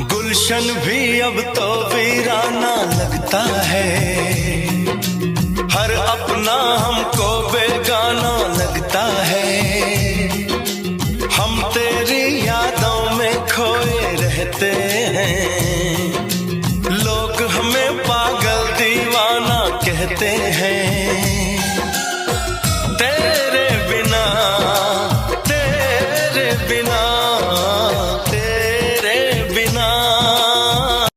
गुलशन भी अब तो वीराना लगता है, हर अपना हमको बेगाना लगता है। हम तेरी यादों में खोए रहते हैं, लोग हमें पागल दीवाना कहते हैं। तेरे